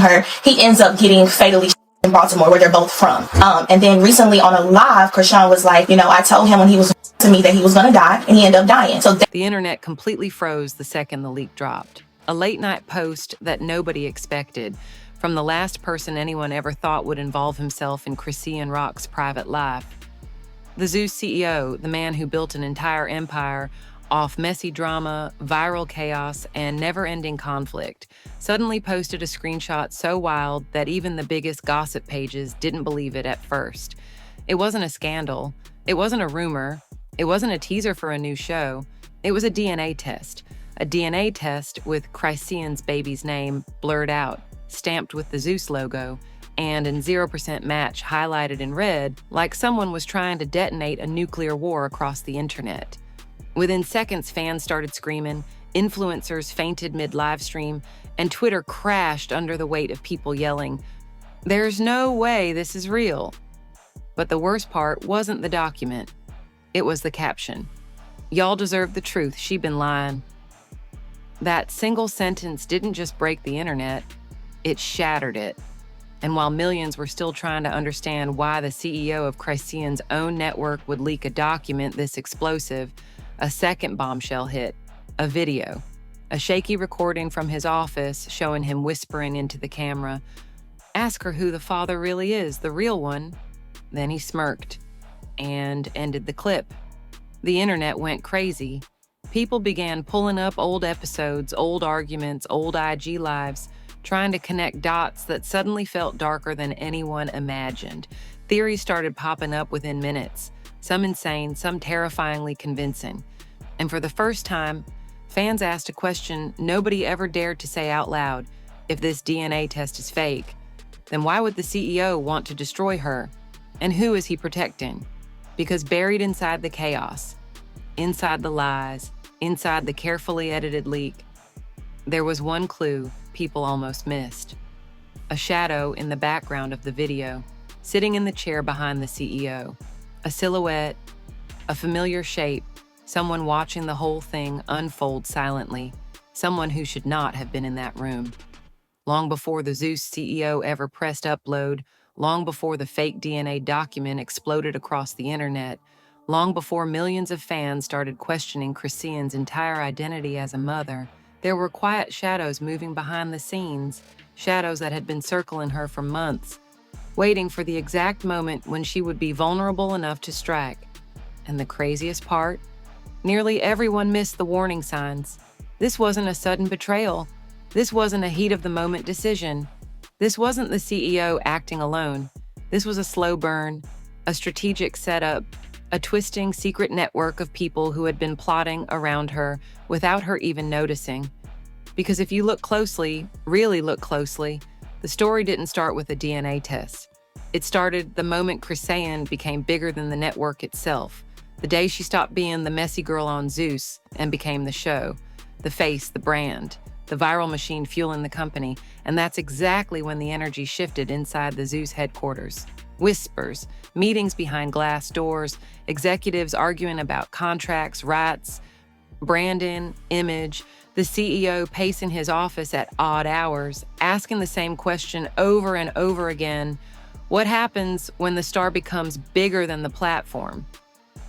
her, he ends up getting fatally in Baltimore, where they're both from. And then recently on a live, Chrisean was like, I told him when he was to me that he was going to die, and he ended up dying. So the internet completely froze the second the leak dropped. A late-night post that nobody expected, from the last person anyone ever thought would involve himself in Chrisean Rock's private life. The Zeus CEO, the man who built an entire empire off messy drama, viral chaos, and never-ending conflict, suddenly posted a screenshot so wild that even the biggest gossip pages didn't believe it at first. It wasn't a scandal. It wasn't a rumor. It wasn't a teaser for a new show. It was a DNA test. A DNA test with Chrisean's baby's name blurred out, stamped with the Zeus logo, and in 0% match highlighted in red, like someone was trying to detonate a nuclear war across the internet. Within seconds, fans started screaming, influencers fainted mid-live stream, and Twitter crashed under the weight of people yelling, "There's no way this is real." But the worst part wasn't the document. It was the caption. "Y'all deserve the truth, she been lying." That single sentence didn't just break the internet, it shattered it. And while millions were still trying to understand why the CEO of Chrisean's own network would leak a document this explosive, a second bombshell hit, a video, a shaky recording from his office showing him whispering into the camera, "Ask her who the father really is, the real one." Then he smirked and ended the clip. The internet went crazy. People began pulling up old episodes, old arguments, old IG lives, trying to connect dots that suddenly felt darker than anyone imagined. Theories started popping up within minutes, some insane, some terrifyingly convincing. And for the first time, fans asked a question nobody ever dared to say out loud. If this DNA test is fake, then why would the CEO want to destroy her? And who is he protecting? Because buried inside the chaos, inside the lies, inside the carefully edited leak, there was one clue people almost missed. A shadow in the background of the video, sitting in the chair behind the CEO. A silhouette, a familiar shape, someone watching the whole thing unfold silently, someone who should not have been in that room. Long before the Zeus CEO ever pressed upload, long before the fake DNA document exploded across the internet, long before millions of fans started questioning Chrisean's entire identity as a mother, there were quiet shadows moving behind the scenes, shadows that had been circling her for months, waiting for the exact moment when she would be vulnerable enough to strike. And the craziest part? Nearly everyone missed the warning signs. This wasn't a sudden betrayal. This wasn't a heat-of-the-moment decision. This wasn't the CEO acting alone. This was a slow burn, a strategic setup, a twisting secret network of people who had been plotting around her without her even noticing. Because if you look closely, really look closely, the story didn't start with a DNA test. It started the moment Chrisean became bigger than the network itself, the day she stopped being the messy girl on Zeus and became the show, the face, the brand, the viral machine fueling the company, and that's exactly when the energy shifted inside the Zeus headquarters. Whispers, meetings behind glass doors, executives arguing about contracts, rights, branding, image, the CEO pacing his office at odd hours, asking the same question over and over again, what happens when the star becomes bigger than the platform?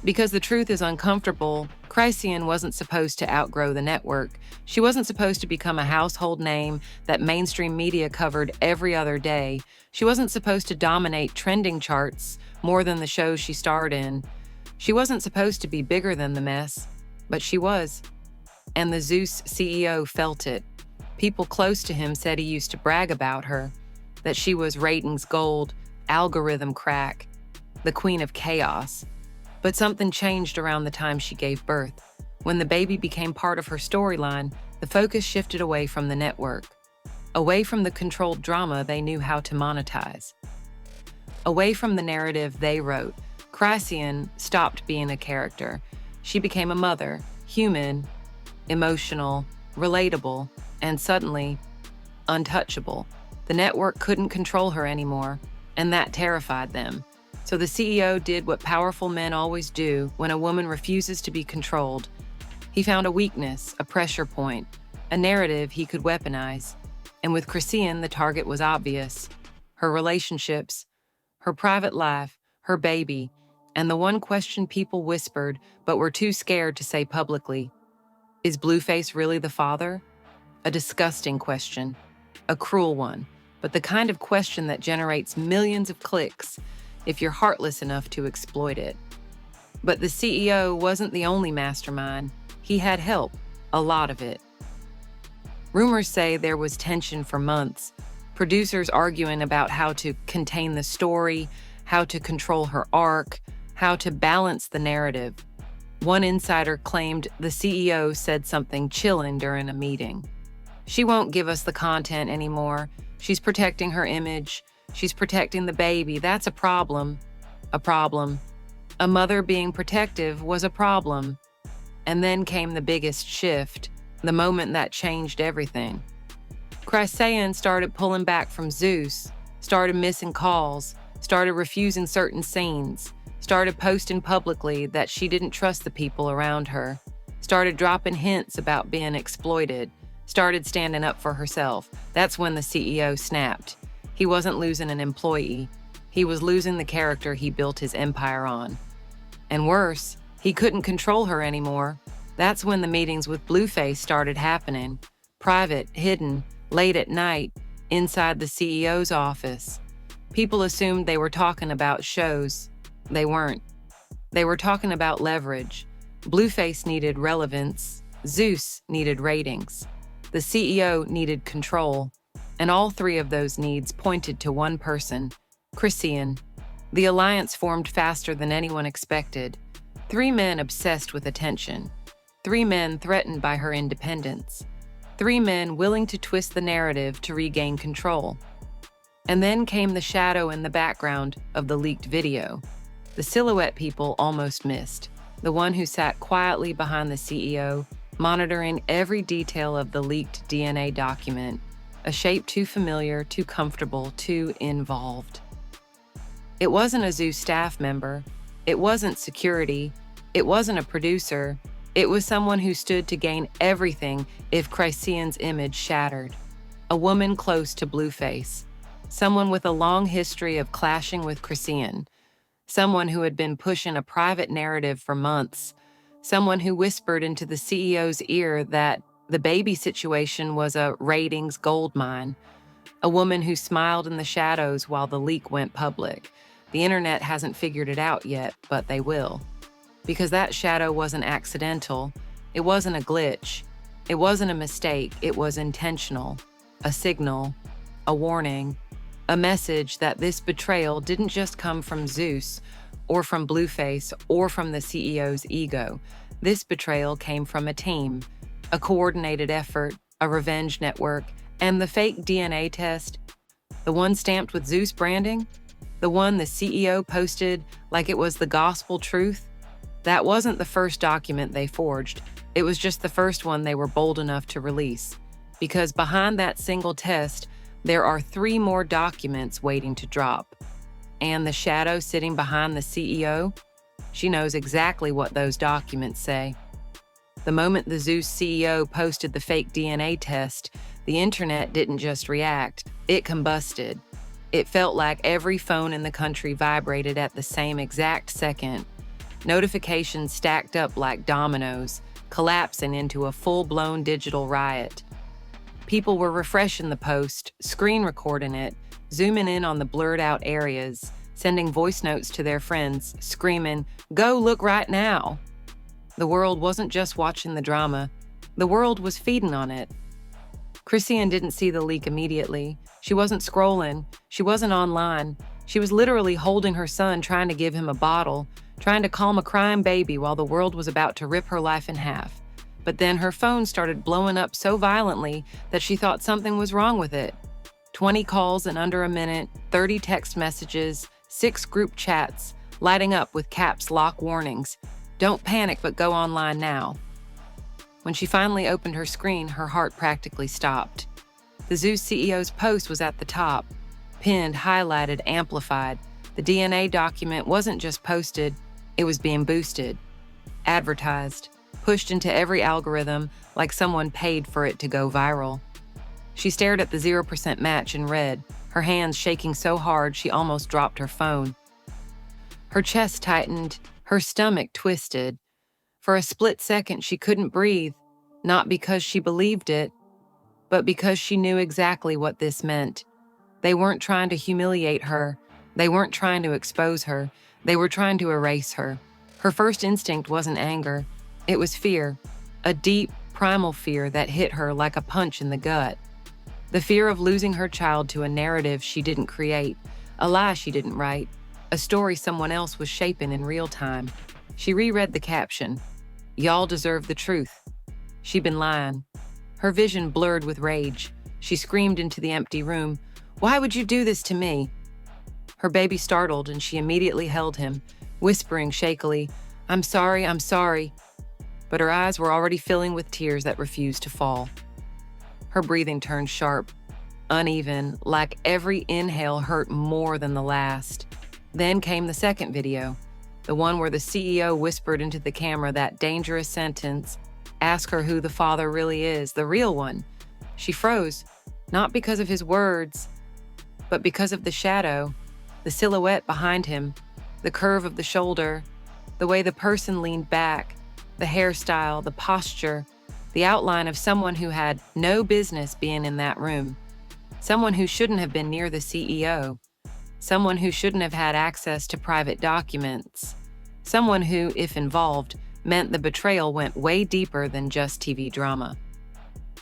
Because the truth is uncomfortable, Chrisean wasn't supposed to outgrow the network. She wasn't supposed to become a household name that mainstream media covered every other day. She wasn't supposed to dominate trending charts more than the shows she starred in. She wasn't supposed to be bigger than the mess, but she was. And the Zeus CEO felt it. People close to him said he used to brag about her, that she was ratings gold, algorithm crack, the queen of chaos. But something changed around the time she gave birth. When the baby became part of her storyline, the focus shifted away from the network, away from the controlled drama they knew how to monetize, away from the narrative they wrote. Chrisean stopped being a character. She became a mother, human, emotional, relatable, and suddenly, untouchable. The network couldn't control her anymore, and that terrified them. So the CEO did what powerful men always do when a woman refuses to be controlled. He found a weakness, a pressure point, a narrative he could weaponize. And with Chrisean, the target was obvious. Her relationships, her private life, her baby, and the one question people whispered but were too scared to say publicly. Is Blueface really the father? A disgusting question. A cruel one, but the kind of question that generates millions of clicks if you're heartless enough to exploit it. But the CEO wasn't the only mastermind. He had help, a lot of it. Rumors say there was tension for months, producers arguing about how to contain the story, how to control her arc, how to balance the narrative. One insider claimed the CEO said something chilling during a meeting. She won't give us the content anymore. She's protecting her image. She's protecting the baby. That's a problem. A problem. A mother being protective was a problem. And then came the biggest shift, the moment that changed everything. Chrisean started pulling back from Zeus, started missing calls, started refusing certain scenes, started posting publicly that she didn't trust the people around her, started dropping hints about being exploited, started standing up for herself. That's when the CEO snapped. He wasn't losing an employee. He was losing the character he built his empire on. And worse, he couldn't control her anymore. That's when the meetings with Blueface started happening. Private, hidden, late at night, inside the CEO's office. People assumed they were talking about shows. They weren't. They were talking about leverage. Blueface needed relevance. Zeus needed ratings. The CEO needed control. And all three of those needs pointed to one person, Chrisean. The alliance formed faster than anyone expected. 3 men obsessed with attention. 3 men threatened by her independence. 3 men willing to twist the narrative to regain control. And then came the shadow in the background of the leaked video. The silhouette people almost missed. The one who sat quietly behind the CEO, monitoring every detail of the leaked DNA document. A shape too familiar, too comfortable, too involved. It wasn't a Zeus staff member. It wasn't security. It wasn't a producer. It was someone who stood to gain everything if Chrisean's image shattered. A woman close to Blueface. Someone with a long history of clashing with Chrisean. Someone who had been pushing a private narrative for months. Someone who whispered into the CEO's ear that the baby situation was a ratings goldmine. A woman who smiled in the shadows while the leak went public. The internet hasn't figured it out yet, but they will. Because that shadow wasn't accidental. It wasn't a glitch. It wasn't a mistake. It was intentional. A signal. A warning. A message that this betrayal didn't just come from Zeus, or from Blueface, or from the CEO's ego. This betrayal came from a team, a coordinated effort, a revenge network, and the fake DNA test, the one stamped with Zeus branding, the one the CEO posted like it was the gospel truth. That wasn't the first document they forged. It was just the first one they were bold enough to release. Because behind that single test, there are 3 more documents waiting to drop. And the shadow sitting behind the CEO, she knows exactly what those documents say. The moment the Zeus CEO posted the fake DNA test, the internet didn't just react, it combusted. It felt like every phone in the country vibrated at the same exact second. Notifications stacked up like dominoes, collapsing into a full-blown digital riot. People were refreshing the post, screen recording it, zooming in on the blurred-out areas, sending voice notes to their friends, screaming, "Go look right now!" The world wasn't just watching the drama. The world was feeding on it. Chrisean didn't see the leak immediately. She wasn't scrolling. She wasn't online. She was literally holding her son, trying to give him a bottle, trying to calm a crying baby while the world was about to rip her life in half. But then her phone started blowing up so violently that she thought something was wrong with it. 20 calls in under a minute, 30 text messages, 6 group chats, lighting up with caps lock warnings. Don't panic, but go online now. When she finally opened her screen, her heart practically stopped. The Zeus CEO's post was at the top, pinned, highlighted, amplified. The DNA document wasn't just posted, it was being boosted, advertised, pushed into every algorithm like someone paid for it to go viral. She stared at the 0% match and read, her hands shaking so hard she almost dropped her phone. Her chest tightened, her stomach twisted. For a split second, she couldn't breathe, not because she believed it, but because she knew exactly what this meant. They weren't trying to humiliate her. They weren't trying to expose her. They were trying to erase her. Her first instinct wasn't anger. It was fear, a deep, primal fear that hit her like a punch in the gut. The fear of losing her child to a narrative she didn't create, a lie she didn't write, a story someone else was shaping in real time. She reread the caption, "Y'all deserve the truth." She'd been lying. Her vision blurred with rage. She screamed into the empty room, "Why would you do this to me?" Her baby startled and she immediately held him, whispering shakily, I'm sorry." But her eyes were already filling with tears that refused to fall. Her breathing turned sharp, uneven, like every inhale hurt more than the last. Then came the second video, the one where the CEO whispered into the camera that dangerous sentence, "Ask her who the father really is, the real one." She froze, not because of his words, but because of the shadow, the silhouette behind him, the curve of the shoulder, the way the person leaned back, the hairstyle, the posture, the outline of someone who had no business being in that room, someone who shouldn't have been near the CEO, someone who shouldn't have had access to private documents, someone who, if involved, meant the betrayal went way deeper than just TV drama.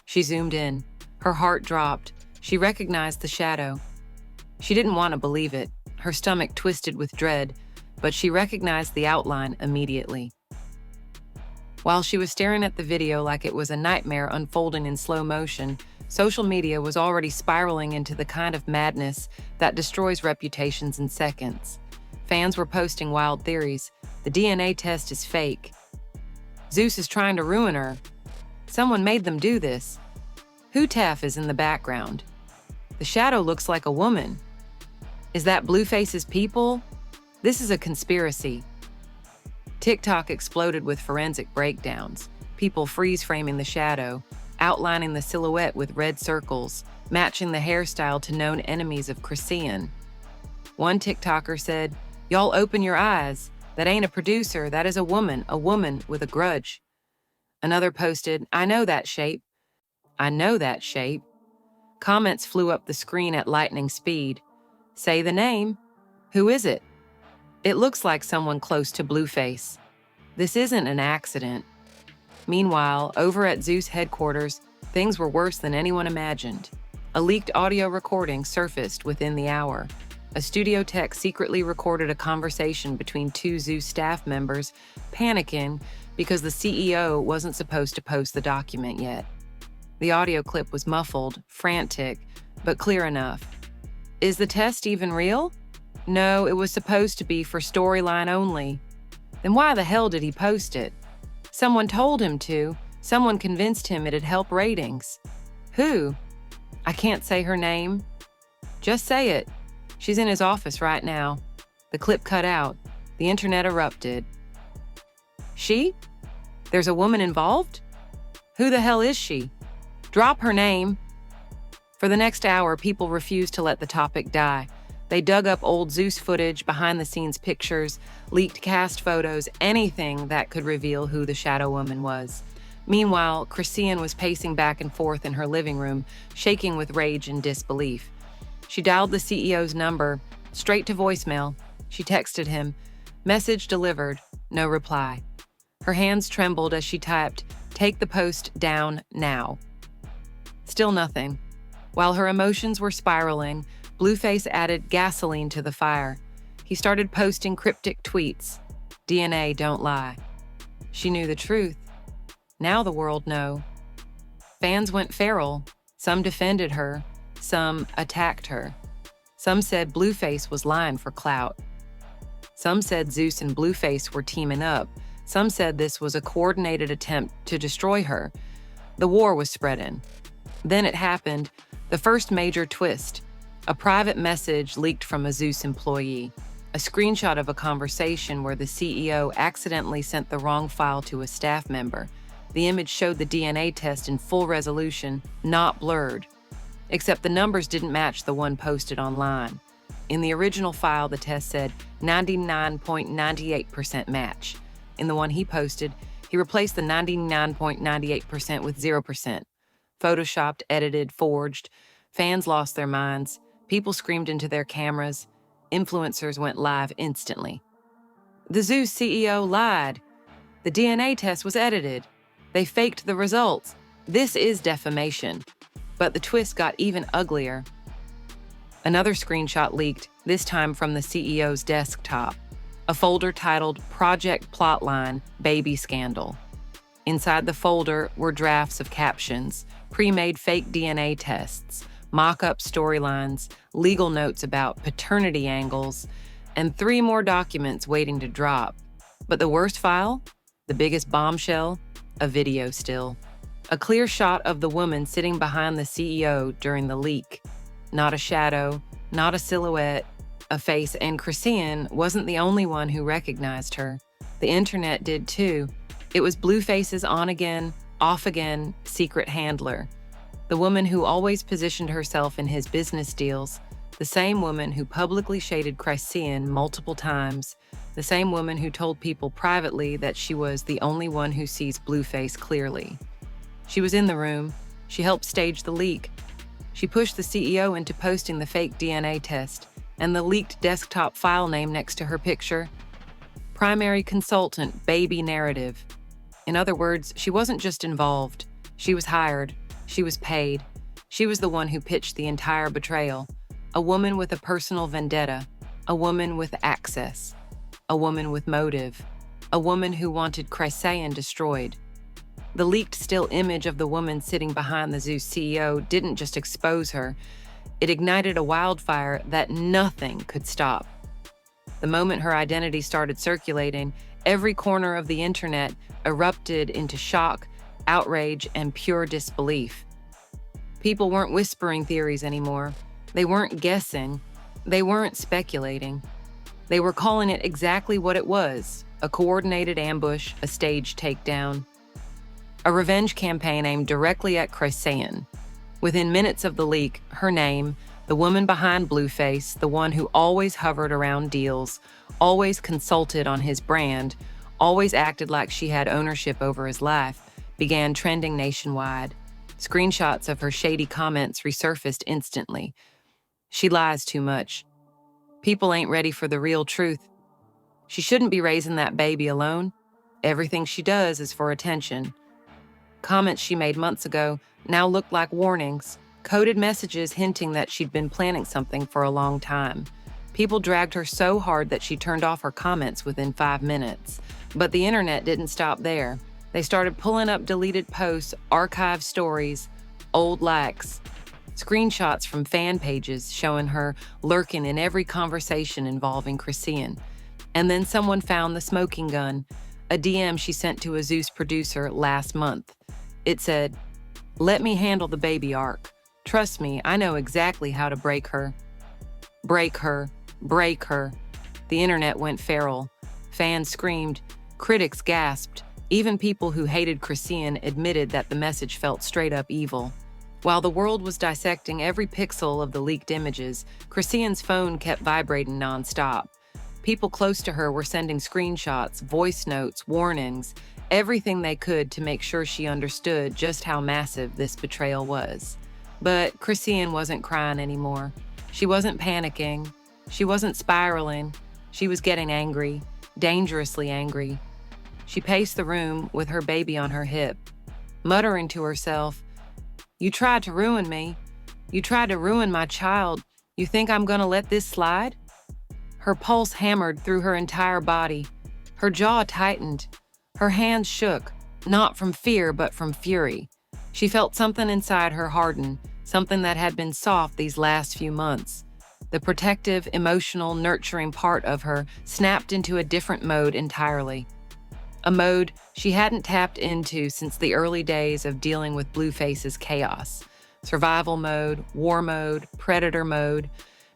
She zoomed in. Her heart dropped. She recognized the shadow. She didn't want to believe it. Her stomach twisted with dread, but she recognized the outline immediately. While she was staring at the video like it was a nightmare unfolding in slow motion, social media was already spiraling into the kind of madness that destroys reputations in seconds. Fans were posting wild theories. The DNA test is fake. Zeus is trying to ruin her. Someone made them do this. Who Taff is in the background? The shadow looks like a woman. Is that Blueface's people? This is a conspiracy. TikTok exploded with forensic breakdowns, people freeze-framing the shadow, outlining the silhouette with red circles, matching the hairstyle to known enemies of Chrisean. One TikToker said, "Y'all open your eyes. That ain't a producer, that is a woman with a grudge." Another posted, I know that shape. Comments flew up the screen at lightning speed. Say the name. Who is it? It looks like someone close to Blueface. This isn't an accident. Meanwhile, over at Zeus headquarters, things were worse than anyone imagined. A leaked audio recording surfaced within the hour. A studio tech secretly recorded a conversation between two Zeus staff members, panicking because the CEO wasn't supposed to post the document yet. The audio clip was muffled, frantic, but clear enough. Is the test even real? No, it was supposed to be for storyline only. Then why the hell did he post it? Someone told him to. Someone convinced him it'd help ratings. Who? I can't say her name. Just say it. She's in his office right now. The clip cut out. The internet erupted. She? There's a woman involved? Who the hell is she? Drop her name. For the next hour, people refused to let the topic die. They dug up old Zeus footage, behind-the-scenes pictures, leaked cast photos, anything that could reveal who the Shadow Woman was. Meanwhile, Chrisean was pacing back and forth in her living room, shaking with rage and disbelief. She dialed the CEO's number, straight to voicemail. She texted him, "Message delivered," no reply. Her hands trembled as she typed, "Take the post down now." Still nothing. While her emotions were spiraling, Blueface added gasoline to the fire. He started posting cryptic tweets. DNA don't lie. She knew the truth. Now the world know. Fans went feral. Some defended her. Some attacked her. Some said Blueface was lying for clout. Some said Zeus and Blueface were teaming up. Some said this was a coordinated attempt to destroy her. The war was spreading. Then it happened, the first major twist. A private message leaked from a Zeus employee, a screenshot of a conversation where the CEO accidentally sent the wrong file to a staff member. The image showed the DNA test in full resolution, not blurred. except the numbers didn't match the one posted online. In the original file, the test said 99.98% match. In the one he posted, he replaced the 99.98% with 0%. Photoshopped, edited, forged. Fans lost their minds. People screamed into their cameras. Influencers went live instantly. The Zeus CEO lied. The DNA test was edited. They faked the results. This is defamation. But the twist got even uglier. Another screenshot leaked, this time from the CEO's desktop. A folder titled Project Plotline Baby Scandal. Inside the folder were drafts of captions, pre-made fake DNA tests, mock-up storylines, legal notes about paternity angles, and 3 more documents waiting to drop. But the worst file? The biggest bombshell? A video still. A clear shot of the woman sitting behind the CEO during the leak. Not a shadow, not a silhouette, a face, and Chrisean wasn't the only one who recognized her. The internet did too. It was Blueface's on-again, off-again secret handler. The woman who always positioned herself in his business deals. The same woman who publicly shaded Chrisean multiple times. The same woman who told people privately that she was the only one who sees Blueface clearly. She was in the room. She helped stage the leak. She pushed the CEO into posting the fake DNA test and the leaked desktop file name next to her picture. Primary consultant, baby narrative. In other words, she wasn't just involved. She was hired. She was paid. She was the one who pitched the entire betrayal. A woman with a personal vendetta. A woman with access. A woman with motive. A woman who wanted Chrisean destroyed. The leaked still image of the woman sitting behind the Zeus CEO didn't just expose her. It ignited a wildfire that nothing could stop. The moment her identity started circulating, every corner of the internet erupted into shock, outrage, and pure disbelief. People weren't whispering theories anymore. They weren't guessing. They weren't speculating. They were calling it exactly what it was: a coordinated ambush, a staged takedown. A revenge campaign aimed directly at Chrisean. Within minutes of the leak, her name, the woman behind Blueface, the one who always hovered around deals, always consulted on his brand, always acted like she had ownership over his life, began trending nationwide. Screenshots of her shady comments resurfaced instantly. She lies too much. People ain't ready for the real truth. She shouldn't be raising that baby alone. Everything she does is for attention. Comments she made months ago now looked like warnings, coded messages hinting that she'd been planning something for a long time. People dragged her so hard that she turned off her comments within 5 minutes. But the internet didn't stop there. They started pulling up deleted posts, archived stories, old likes, screenshots from fan pages showing her lurking in every conversation involving Chrisean. And then someone found the smoking gun, a DM she sent to a Zeus producer last month. It said, "Let me handle the baby arc. Trust me, I know exactly how to break her." Break her. Break her. The internet went feral. Fans screamed. Critics gasped. Even people who hated Chrisean admitted that the message felt straight up evil. While the world was dissecting every pixel of the leaked images, Chrisean's phone kept vibrating nonstop. People close to her were sending screenshots, voice notes, warnings, everything they could to make sure she understood just how massive this betrayal was. But Chrisean wasn't crying anymore. She wasn't panicking. She wasn't spiraling. She was getting angry, dangerously angry. She paced the room with her baby on her hip, muttering to herself, "You tried to ruin me. You tried to ruin my child. You think I'm gonna let this slide?" Her pulse hammered through her entire body. Her jaw tightened. Her hands shook, not from fear, but from fury. She felt something inside her harden, something that had been soft these last few months. The protective, emotional, nurturing part of her snapped into a different mode entirely. A mode she hadn't tapped into since the early days of dealing with Blueface's chaos. Survival mode, war mode, predator mode.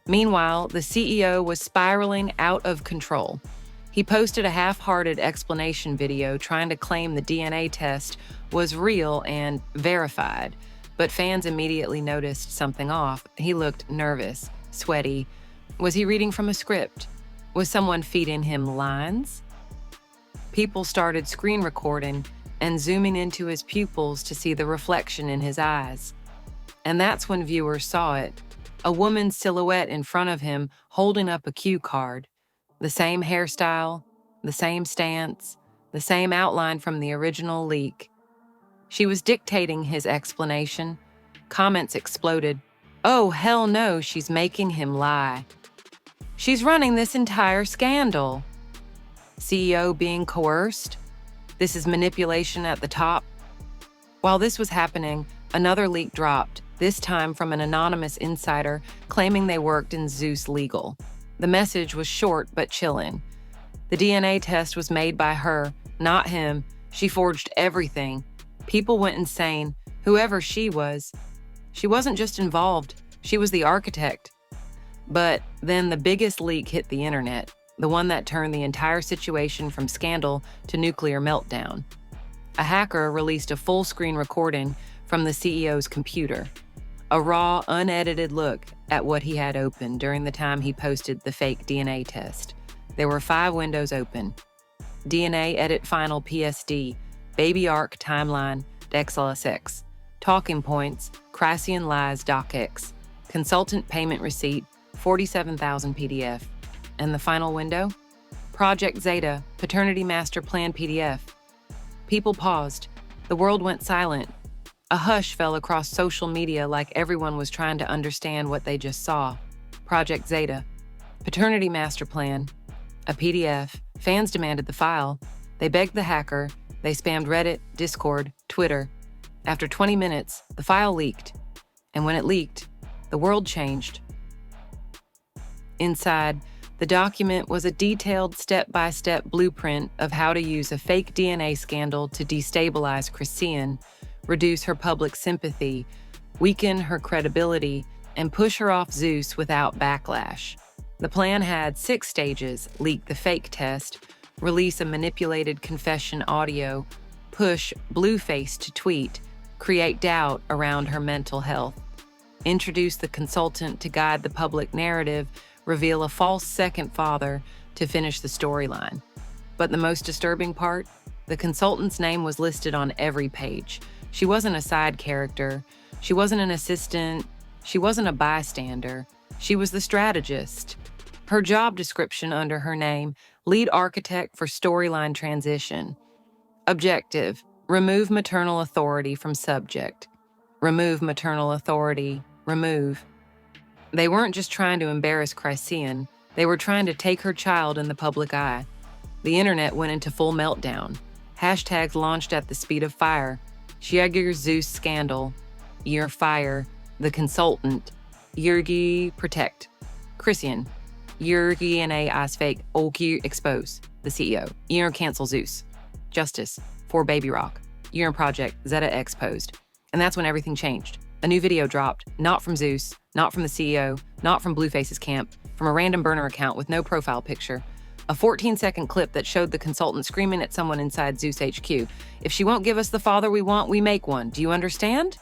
Meanwhile, the CEO was spiraling out of control. He posted a half-hearted explanation video trying to claim the DNA test was real and verified. But fans immediately noticed something off. He looked nervous, sweaty. Was he reading from a script? Was someone feeding him lines? People started screen recording and zooming into his pupils to see the reflection in his eyes. And that's when viewers saw it. A woman's silhouette in front of him holding up a cue card. The same hairstyle, the same stance, the same outline from the original leak. She was dictating his explanation. Comments exploded. Oh, hell no, she's making him lie. She's running this entire scandal. CEO being coerced? This is manipulation at the top. While this was happening, another leak dropped, this time from an anonymous insider claiming they worked in Zeus Legal. The message was short but chilling. The DNA test was made by her, not him. She forged everything. People went insane, whoever she was. She wasn't just involved, she was the architect. But then the biggest leak hit the internet, the one that turned the entire situation from scandal to nuclear meltdown. A hacker released a full-screen recording from the CEO's computer, a raw, unedited look at what he had opened during the time he posted the fake DNA test. There were 5 windows open. DNA Edit Final PSD, Baby Arc Timeline, DexLSX, Talking Points, Chrisean Lies DocX, Consultant Payment Receipt, 47,000 PDF. And the final window? Project Zeta, Paternity Master Plan PDF. People paused. The world went silent. A hush fell across social media like everyone was trying to understand what they just saw. Project Zeta, Paternity Master Plan, a PDF. Fans demanded the file. They begged the hacker. They spammed Reddit, Discord, Twitter. After 20 minutes, the file leaked. And when it leaked, the world changed. Inside, the document was a detailed step-by-step blueprint of how to use a fake DNA scandal to destabilize Chrisean, reduce her public sympathy, weaken her credibility, and push her off Zeus without backlash. The plan had 6 stages: leak the fake test, release a manipulated confession audio, push Blueface to tweet, create doubt around her mental health, introduce the consultant to guide the public narrative, reveal a false second father to finish the storyline. But the most disturbing part? The consultant's name was listed on every page. She wasn't a side character. She wasn't an assistant. She wasn't a bystander. She was the strategist. Her job description under her name, lead architect for storyline transition. Objective, remove maternal authority from subject. Remove maternal authority, remove. They weren't just trying to embarrass Chrisean, they were trying to take her child in the public eye. The internet went into full meltdown. Hashtags launched at the speed of fire. Shiager Zeus scandal. Year fire. The consultant. Yergi protect. Chrisean. Yergi and ice fake. Olki expose. The CEO. Year cancel Zeus. Justice. For Baby Rock. Year project. Zeta exposed. And that's when everything changed. A new video dropped, not from Zeus, not from the CEO, not from Blueface's camp, from a random burner account with no profile picture. A 14-second clip that showed the consultant screaming at someone inside Zeus HQ. If she won't give us the father we want, we make one. Do you understand?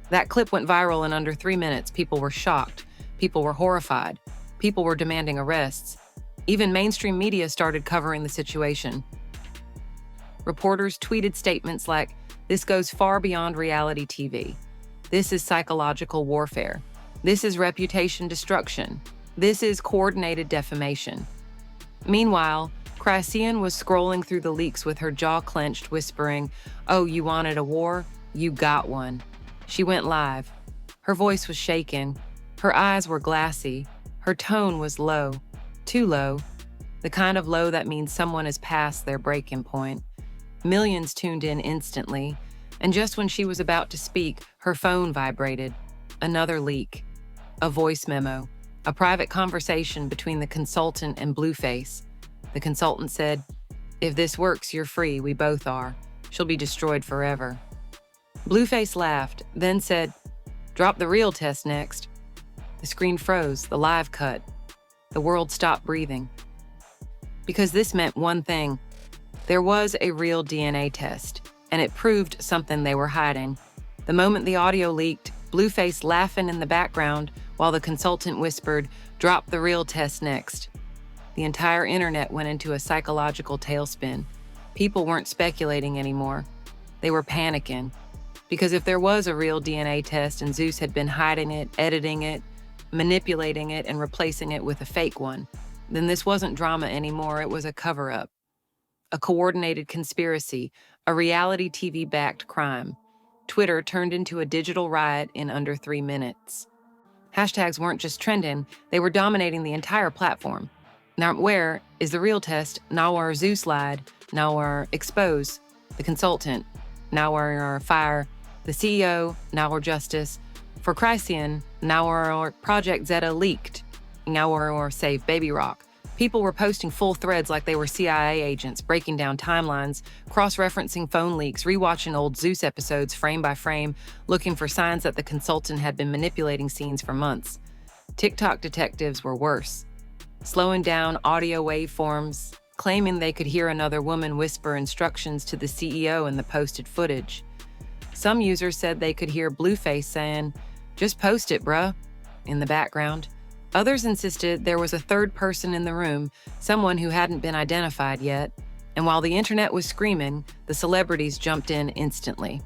That clip went viral in under 3 minutes. People were shocked. People were horrified. People were demanding arrests. Even mainstream media started covering the situation. Reporters tweeted statements like, "This goes far beyond reality TV. This is psychological warfare. This is reputation destruction. This is coordinated defamation." Meanwhile, Chrisean was scrolling through the leaks with her jaw clenched, whispering, "Oh, you wanted a war? You got one." She went live. Her voice was shaken. Her eyes were glassy. Her tone was low. Too low. The kind of low that means someone is past their breaking point. Millions tuned in instantly. And just when she was about to speak, her phone vibrated. Another leak. A voice memo. A private conversation between the consultant and Blueface. The consultant said, "If this works, you're free. We both are. She'll be destroyed forever." Blueface laughed, then said, "Drop the real test next." The screen froze, the live cut. The world stopped breathing. Because this meant one thing. There was a real DNA test. And it proved something they were hiding. The moment the audio leaked, Blueface laughing in the background while the consultant whispered, "Drop the real test next." The entire internet went into a psychological tailspin. People weren't speculating anymore. They were panicking. Because if there was a real DNA test and Zeus had been hiding it, editing it, manipulating it, and replacing it with a fake one, then this wasn't drama anymore, it was a cover-up. A coordinated conspiracy, a reality TV-backed crime. Twitter turned into a digital riot in under 3 minutes. Hashtags weren't just trending, they were dominating the entire platform. Now where is the real test? Now where Zeus lied. Now where expose the consultant. Now where fire the CEO. Now where justice. For Chrisean, now where Project Zeta leaked. Now where save Baby Rock. People were posting full threads like they were CIA agents, breaking down timelines, cross-referencing phone leaks, rewatching old Zeus episodes frame by frame, looking for signs that the consultant had been manipulating scenes for months. TikTok detectives were worse, slowing down audio waveforms, claiming they could hear another woman whisper instructions to the CEO in the posted footage. Some users said they could hear Blueface saying, "Just post it, bruh," in the background. Others insisted there was a third person in the room, someone who hadn't been identified yet, and while the internet was screaming, the celebrities jumped in instantly.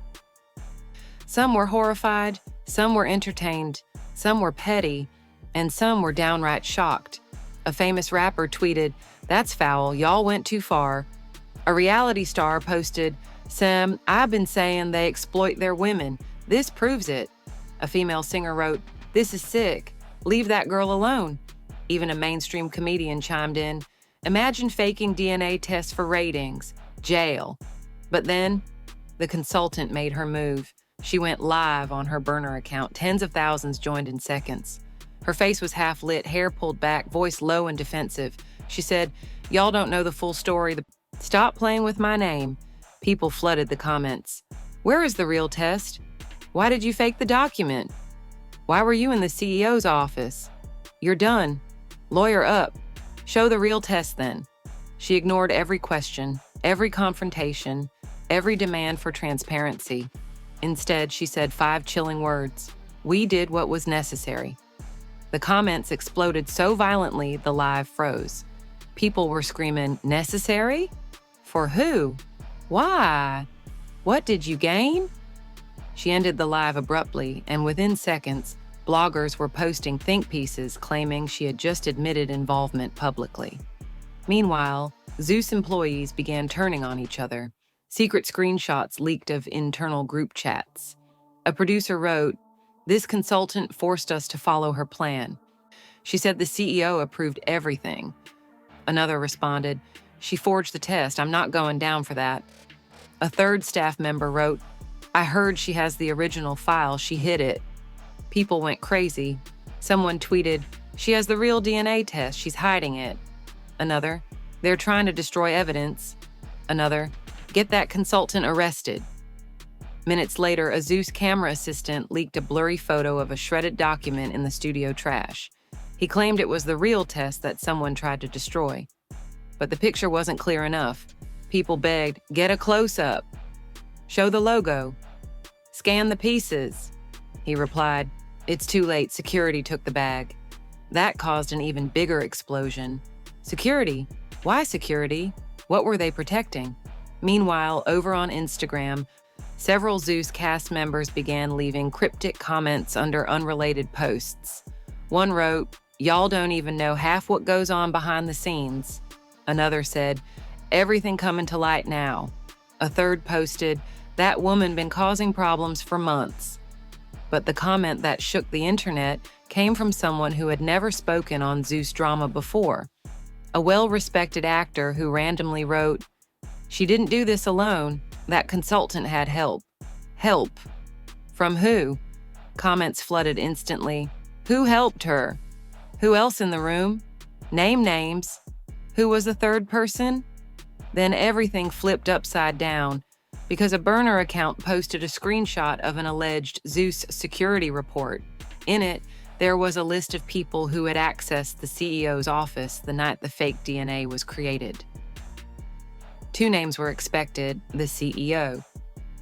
Some were horrified, some were entertained, some were petty, and some were downright shocked. A famous rapper tweeted, "That's foul, y'all went too far." A reality star posted, "Sam, I've been saying they exploit their women. This proves it." A female singer wrote, "This is sick. Leave that girl alone." Even a mainstream comedian chimed in, "Imagine faking DNA tests for ratings. Jail." But then, the consultant made her move. She went live on her burner account. Tens of thousands joined in seconds. Her face was half lit, hair pulled back, voice low and defensive. She said, "Y'all don't know the full story. Stop playing with my name." People flooded the comments. "Where is the real test? Why did you fake the document? Why were you in the CEO's office? You're done. Lawyer up. Show the real test then." She ignored every question, every confrontation, every demand for transparency. Instead, she said 5 chilling words. "We did what was necessary." The comments exploded so violently the live froze. People were screaming, "Necessary? For who? Why? What did you gain?" She ended the live abruptly, and within seconds, bloggers were posting think pieces claiming she had just admitted involvement publicly. Meanwhile, Zeus employees began turning on each other. Secret screenshots leaked of internal group chats. A producer wrote, "This consultant forced us to follow her plan. She said the CEO approved everything." Another responded, "She forged the test. I'm not going down for that." A third staff member wrote, "I heard she has the original file. She hid it." People went crazy. Someone tweeted, "She has the real DNA test. She's hiding it." Another, "They're trying to destroy evidence." Another, "Get that consultant arrested." Minutes later, a Zeus camera assistant leaked a blurry photo of a shredded document in the studio trash. He claimed it was the real test that someone tried to destroy. But the picture wasn't clear enough. People begged, "Get a close-up. Show the logo. Scan the pieces." He replied, "It's too late. Security took the bag." That caused an even bigger explosion. Security? Why security? What were they protecting? Meanwhile, over on Instagram, several Zeus cast members began leaving cryptic comments under unrelated posts. One wrote, "Y'all don't even know half what goes on behind the scenes." Another said, "Everything coming to light now." A third posted, "That woman been causing problems for months." But the comment that shook the internet came from someone who had never spoken on Zeus drama before. A well-respected actor who randomly wrote, "She didn't do this alone. That consultant had help." Help? From who? Comments flooded instantly. Who helped her? Who else in the room? Name names. Who was the third person? Then everything flipped upside down because a burner account posted a screenshot of an alleged Zeus security report. In it, there was a list of people who had accessed the CEO's office the night the fake DNA was created. 2 names were expected: the CEO,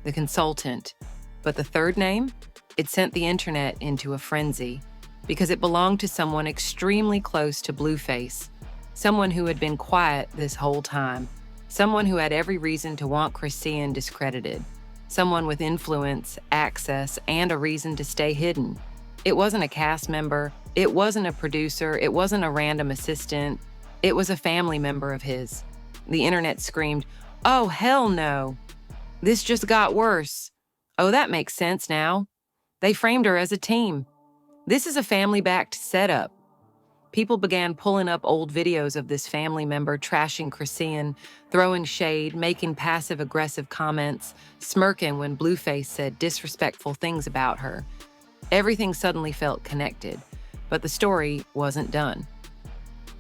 the consultant, But the third name? It sent the internet into a frenzy because it belonged to someone extremely close to Blueface, someone who had been quiet this whole time, someone who had every reason to want Chrisean discredited, someone with influence, access, and a reason to stay hidden. It wasn't a cast member, it wasn't a producer, it wasn't a random assistant, it was a family member of his. The internet screamed, "Oh, hell no! This just got worse. Oh, that makes sense now. They framed her as a team. This is a family-backed setup." People began pulling up old videos of this family member trashing Chrisean, throwing shade, making passive-aggressive comments, smirking when Blueface said disrespectful things about her. Everything suddenly felt connected, but the story wasn't done.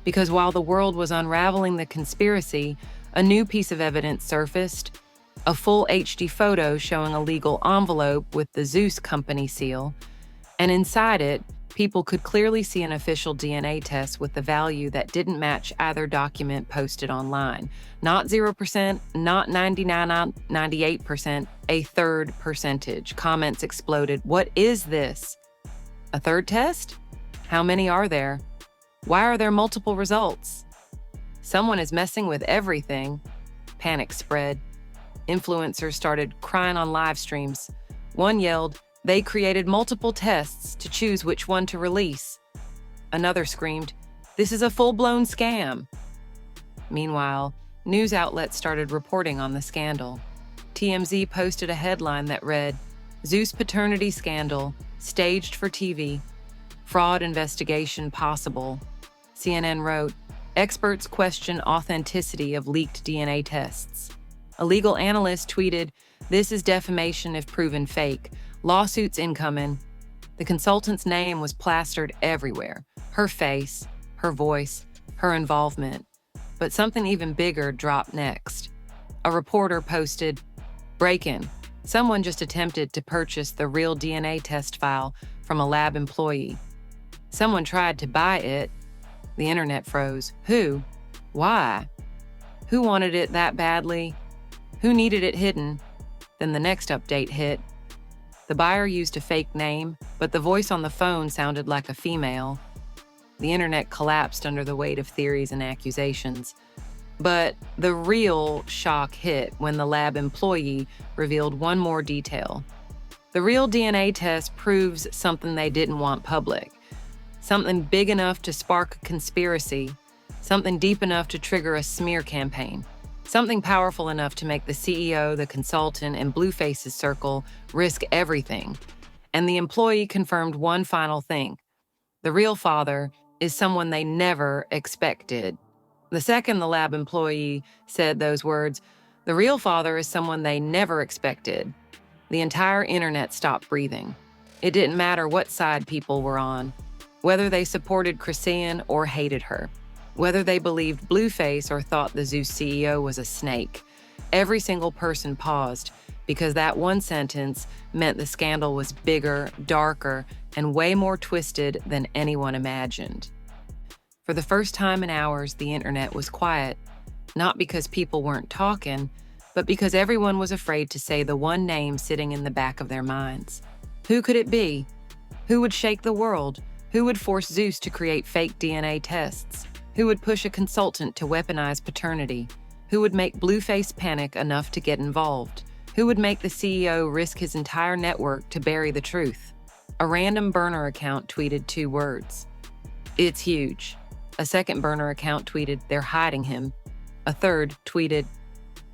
Because while the world was unraveling the conspiracy, a new piece of evidence surfaced, a full HD photo showing a legal envelope with the Zeus company seal, and inside it, people could clearly see an official DNA test with the value that didn't match either document posted online. Not 0%, not 99, 98%, a third percentage. Comments exploded. What is this? A third test? How many are there? Why are there multiple results? Someone is messing with everything. Panic spread. Influencers started crying on live streams. One yelled, "They created multiple tests to choose which one to release." Another screamed, "This is a full-blown scam." Meanwhile, news outlets started reporting on the scandal. TMZ posted a headline that read, "Zeus paternity scandal, staged for TV. Fraud investigation possible." CNN wrote, "Experts question authenticity of leaked DNA tests." A legal analyst tweeted, "This is defamation if proven fake. Lawsuits incoming." The consultant's name was plastered everywhere. Her face, her voice, her involvement. But something even bigger dropped next. A reporter posted, "Break-in. Someone just attempted to purchase the real DNA test file from a lab employee. Someone tried to buy it." The internet froze. Who? Why? Who wanted it that badly? Who needed it hidden? Then the next update hit. The buyer used a fake name, but the voice on the phone sounded like a female. The internet collapsed under the weight of theories and accusations. But the real shock hit when the lab employee revealed one more detail. The real DNA test proves something they didn't want public. Something big enough to spark a conspiracy. Something deep enough to trigger a smear campaign. Something powerful enough to make the CEO, the consultant, and Blueface's circle risk everything. And the employee confirmed one final thing. The real father is someone they never expected. The second the lab employee said those words, the real father is someone they never expected, the entire internet stopped breathing. It didn't matter what side people were on, whether they supported Chrisean or hated her. Whether they believed Blueface or thought the Zeus CEO was a snake, every single person paused because that one sentence meant the scandal was bigger, darker, and way more twisted than anyone imagined. For the first time in hours, the internet was quiet, not because people weren't talking, but because everyone was afraid to say the one name sitting in the back of their minds. Who could it be? Who would shake the world? Who would force Zeus to create fake DNA tests? Who would push a consultant to weaponize paternity? Who would make Blueface panic enough to get involved? Who would make the CEO risk his entire network to bury the truth? A random burner account tweeted 2 words. "It's huge." A second burner account tweeted, "They're hiding him." A third tweeted,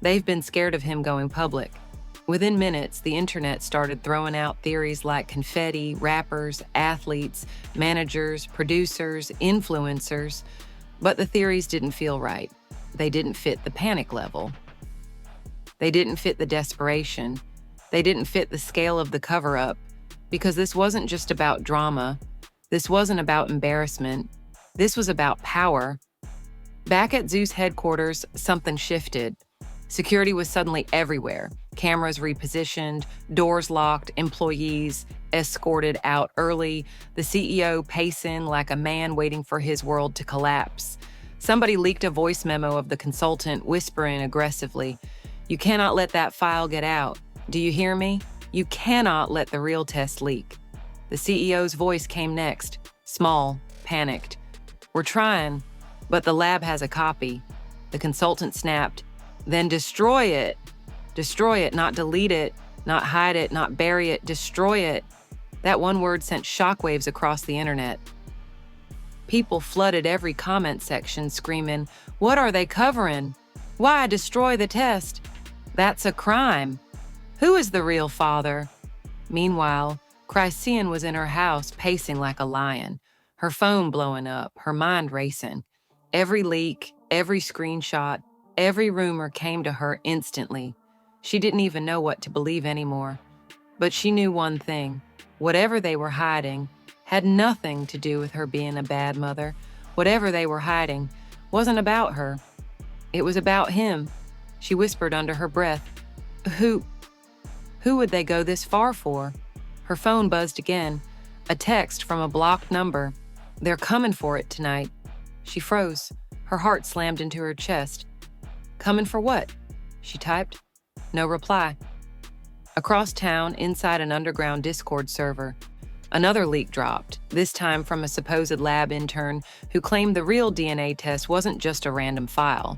"They've been scared of him going public." Within minutes, the internet started throwing out theories like confetti, rappers, athletes, managers, producers, influencers. But the theories didn't feel right. They didn't fit the panic level. They didn't fit the desperation. They didn't fit the scale of the cover-up. Because this wasn't just about drama. This wasn't about embarrassment. This was about power. Back at Zeus headquarters, something shifted. Security was suddenly everywhere. Cameras repositioned, doors locked, employees escorted out early, the CEO pacing like a man waiting for his world to collapse. Somebody leaked a voice memo of the consultant whispering aggressively, "You cannot let that file get out. Do you hear me? You cannot let the real test leak. The CEO's voice came next, small, panicked. We're trying, but the lab has a copy. The consultant snapped. Then destroy it. Destroy it, not delete it, not hide it, not bury it, destroy it. That one word sent shockwaves across the internet. People flooded every comment section screaming, "What are they covering? Why destroy the test? That's a crime. Who is the real father?" Meanwhile, Chrisean was in her house pacing like a lion, her phone blowing up, her mind racing. Every leak, every screenshot, every rumor came to her instantly. She didn't even know what to believe anymore. But she knew one thing. Whatever they were hiding had nothing to do with her being a bad mother. Whatever they were hiding wasn't about her. It was about him. She whispered under her breath, Who would they go this far for? Her phone buzzed again. A text from a blocked number. They're coming for it tonight. She froze. Her heart slammed into her chest. Coming for what? She typed. No reply. Across town, inside an underground Discord server, another leak dropped, this time from a supposed lab intern who claimed the real DNA test wasn't just a random file.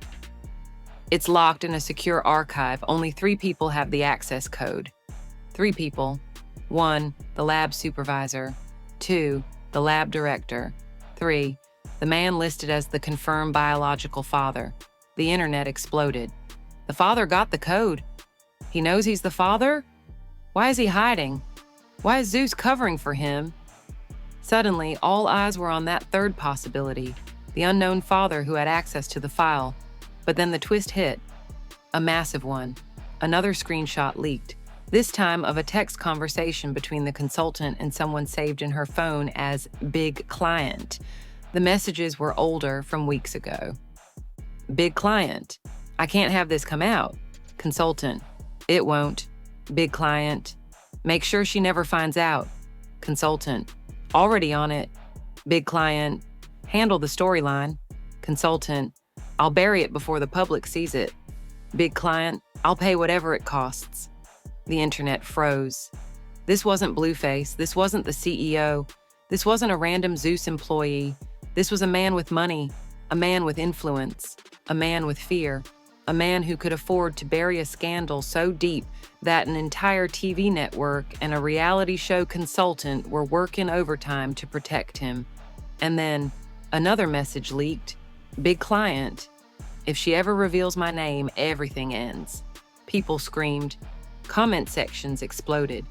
It's locked in a secure archive. Only 3 people have the access code. 3 people. 1, the lab supervisor. 2, the lab director. 3, the man listed as the confirmed biological father. The internet exploded. The father got the code. He knows he's the father? Why is he hiding? Why is Zeus covering for him? Suddenly, all eyes were on that third possibility, the unknown father who had access to the file. But then the twist hit. A massive one. Another screenshot leaked, this time of a text conversation between the consultant and someone saved in her phone as Big Client. The messages were older, from weeks ago. Big Client. I can't have this come out. Consultant. It won't. Big Client. Make sure she never finds out. Consultant. Already on it. Big Client. Handle the storyline. Consultant. I'll bury it before the public sees it. Big Client. I'll pay whatever it costs. The internet froze. This wasn't Blueface. This wasn't the CEO. This wasn't a random Zeus employee. This was a man with money, a man with influence, a man with fear, a man who could afford to bury a scandal so deep that an entire TV network and a reality show consultant were working overtime to protect him. And then another message leaked. Big Client. If she ever reveals my name, everything ends. People screamed. Comment sections exploded.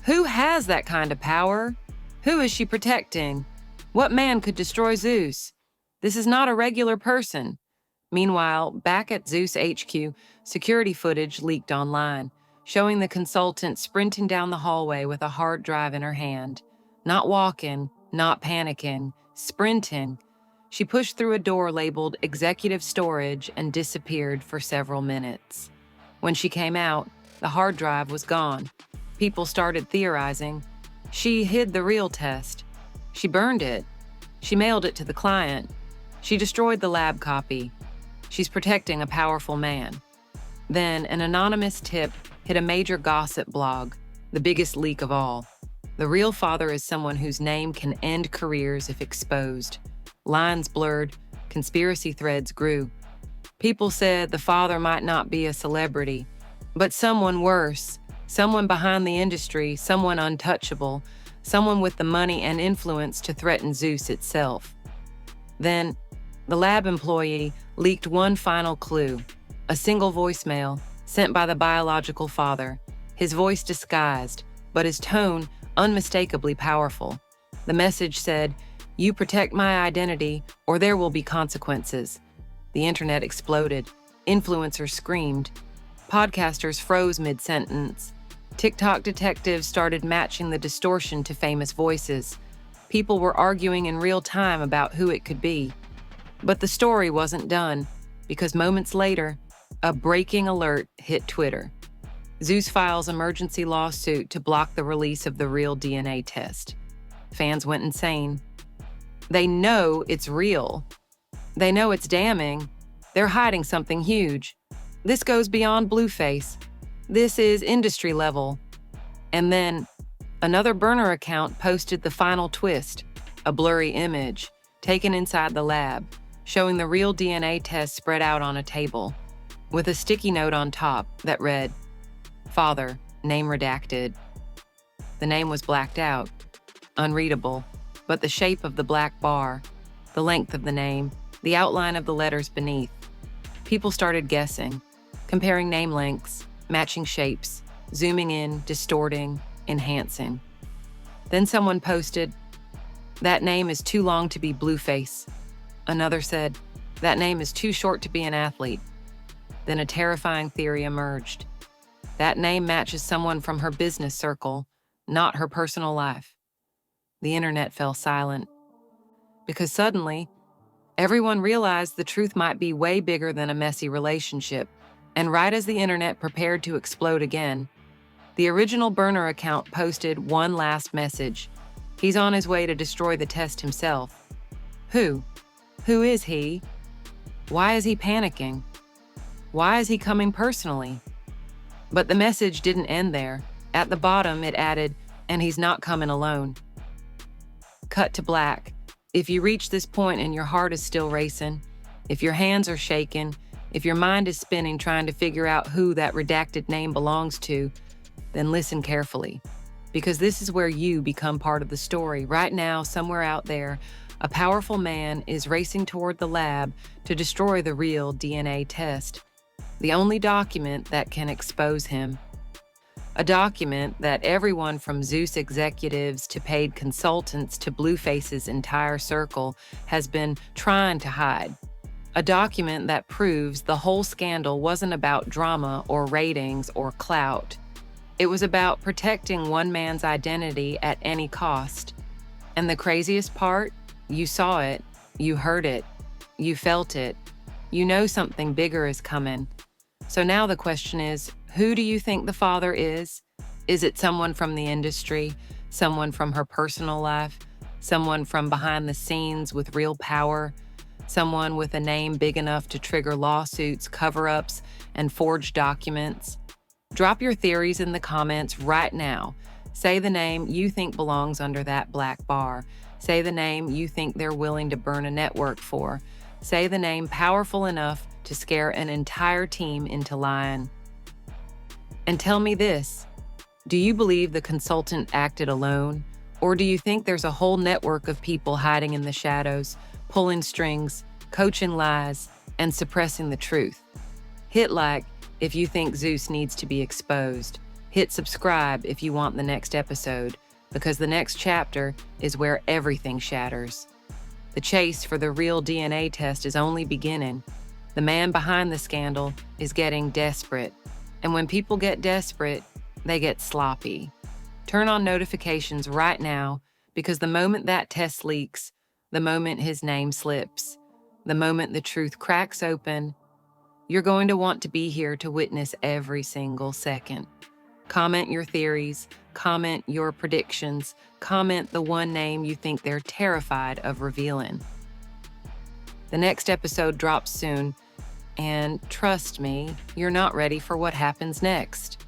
Who has that kind of power? Who is she protecting? What man could destroy Zeus? This is not a regular person. Meanwhile, back at Zeus HQ, security footage leaked online, showing the consultant sprinting down the hallway with a hard drive in her hand. Not walking, not panicking, sprinting. She pushed through a door labeled Executive Storage and disappeared for several minutes. When she came out, the hard drive was gone. People started theorizing. She hid the real test. She burned it. She mailed it to the client. She destroyed the lab copy. She's protecting a powerful man. Then an anonymous tip hit a major gossip blog, the biggest leak of all. The real father is someone whose name can end careers if exposed. Lines blurred, conspiracy threads grew. People said the father might not be a celebrity, but someone worse, someone behind the industry, someone untouchable, someone with the money and influence to threaten Zeus itself. Then, the lab employee leaked one final clue, a single voicemail sent by the biological father, his voice disguised, but his tone unmistakably powerful. The message said, "You protect my identity, or there will be consequences." The internet exploded. Influencers screamed. Podcasters froze mid-sentence. TikTok detectives started matching the distortion to famous voices. People were arguing in real time about who it could be. But the story wasn't done, because moments later, a breaking alert hit Twitter. Zeus files emergency lawsuit to block the release of the real DNA test. Fans went insane. They know it's real. They know it's damning. They're hiding something huge. This goes beyond Blueface. This is industry level. And then another burner account posted the final twist, a blurry image taken inside the lab, showing the real DNA test spread out on a table, with a sticky note on top that read, "Father, name redacted." The name was blacked out, unreadable, but the shape of the black bar, the length of the name, the outline of the letters beneath. People started guessing, comparing name lengths, matching shapes, zooming in, distorting, enhancing. Then someone posted, "That name is too long to be Blueface." Another said, "That name is too short to be an athlete." Then a terrifying theory emerged. That name matches someone from her business circle, not her personal life. The internet fell silent. Because suddenly, everyone realized the truth might be way bigger than a messy relationship. And right as the internet prepared to explode again, the original burner account posted one last message. He's on his way to destroy the test himself. Who? Who is he? Why is he panicking? Why is he coming personally? But the message didn't end there. At the bottom, it added, "And he's not coming alone." Cut to black. If you reach this point and your heart is still racing, if your hands are shaking, if your mind is spinning trying to figure out who that redacted name belongs to, then listen carefully. Because this is where you become part of the story. Right now, somewhere out there, a powerful man is racing toward the lab to destroy the real DNA test, the only document that can expose him. A document that everyone from Zeus executives to paid consultants to Blueface's entire circle has been trying to hide. A document that proves the whole scandal wasn't about drama or ratings or clout. It was about protecting one man's identity at any cost. And the craziest part? You saw it, you heard it, you felt it. You know something bigger is coming. So now the question is, who do you think the father is? Is it someone from the industry, someone from her personal life, someone from behind the scenes with real power, someone with a name big enough to trigger lawsuits, cover-ups, and forged documents? Drop your theories in the comments right now. Say the name you think belongs under that black bar. Say the name you think they're willing to burn a network for. Say the name powerful enough to scare an entire team into lying. And tell me this, do you believe the consultant acted alone? Or do you think there's a whole network of people hiding in the shadows, pulling strings, coaching lies, and suppressing the truth? Hit like if you think Zeus needs to be exposed. Hit subscribe if you want the next episode, because the next chapter is where everything shatters. The chase for the real DNA test is only beginning. The man behind the scandal is getting desperate. And when people get desperate, they get sloppy. Turn on notifications right now, because the moment that test leaks, the moment his name slips, the moment the truth cracks open, you're going to want to be here to witness every single second. Comment your theories, comment your predictions, comment the one name you think they're terrified of revealing. The next episode drops soon, and trust me, you're not ready for what happens next.